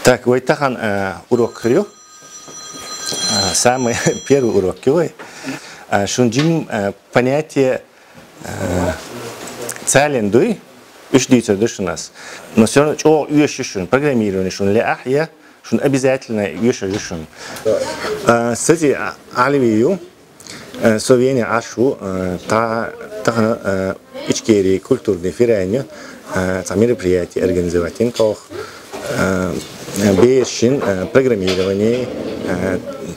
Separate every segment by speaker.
Speaker 1: Так, вот тахан урок крю. Самый первый урок крю. Шунджим понятие цалендуй. Ушдится души нас. Но все равно, что уешишь, программирование, что ляхья, что обязательно уешишь. Кстати, Аливию, Словения, Ашу, та ичкери культурные фирайни, та мероприятия организовать, инкох, бешин программирование,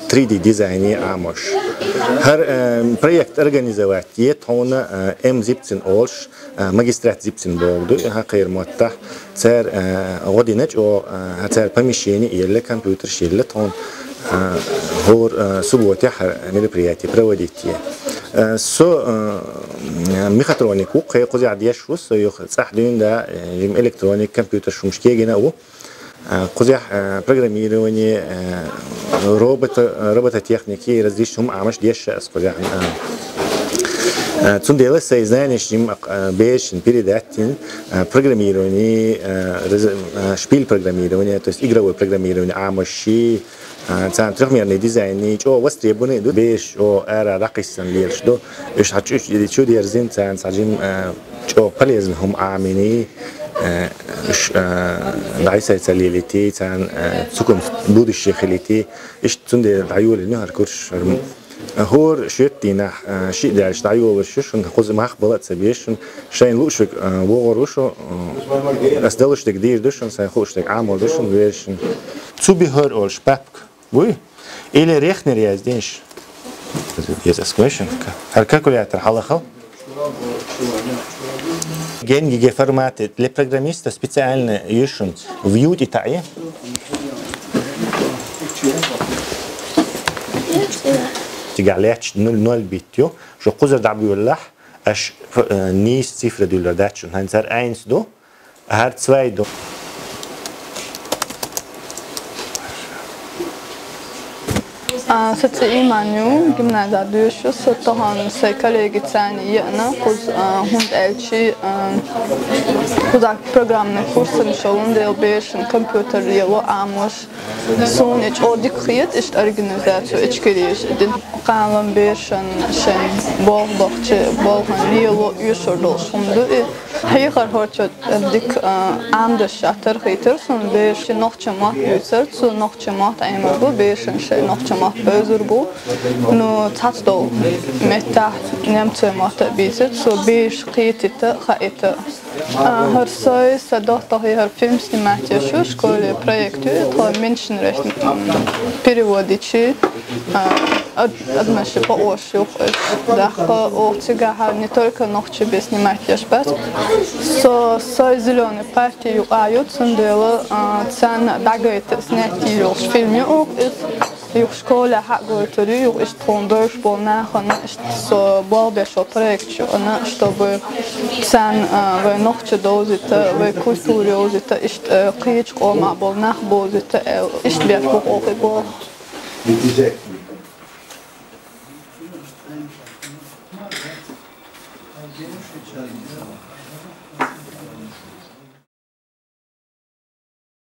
Speaker 1: 3D дизайне амош. Хар проект организовать е тона зипцин олш магистрат зипцин болду хакир мотта цер годинеч о цер помещение или компьютер шилле тон хор субботе мероприятие проводить со мехатронику кайқузи адьяшу со юх сахдин да электроник компьютер шумшкегина у قزح программирование робототехники различным амаш дешь قزح цундела сознание шим бешин передатин программирование шпиль программирование то есть игровое программирование амаши цан трехмерный дизайн что востребованы беш о эра ракисан лирш до иш хочу что дерзин цан сажим что полезным амини дайсай цалилити цан цукум будущее хилити иш цунде дайول النهر كرش هور شتينا شيء دارش دايول ششون خوز مخبلات سبيشون شين لوشك وغروشو أصدلش تقدير دشون سيخوش تك عمل دشون ويشون زubehör أو شبابك وي إلى ريخنر يازدينش يزاسكويشن هالكالكولياتر حلقة Генгиге форматы для программиста специально ищут Vue и TAE. تجعليش 0 بيتيو شو قزر دعبي والله اش نيس صفر دولار داتشون هنزار 1 دو هار 2 دو
Speaker 2: Сати иманю гимназия душо сотохан се коллеги цани яна куз хунд элчи кузак программный курсын шолун дел бешин компьютер дело амош сонеч одикхит ist организация ичкериш дин канлан бешин шен болдохче болхан дело юшордол шунду хайхар хорчот дик амда шатер хитер сон бешин нохчамат юсер су нохчамат аймагу бешин ше нохчамат بزرگو نو تاتو متى نمت ماتا بيزت سو بيش قيتت خايت هر ساي صداقة هر فيلم سينماتي شو شكل проекту то меньшинrecht переводичи однажды по ошу даха оцега не только ночи без снимать яшбас со зеленой партии ают сандела цен дагает снять его фильме يو شكله حقه تري واشتغندرش بالنا خنا so بالبشو projekt شو أنا чтобы سان ونخش دوزت وكولتوريوزت إشت قيش قوم بالنا بوزت إشت بيشبه أو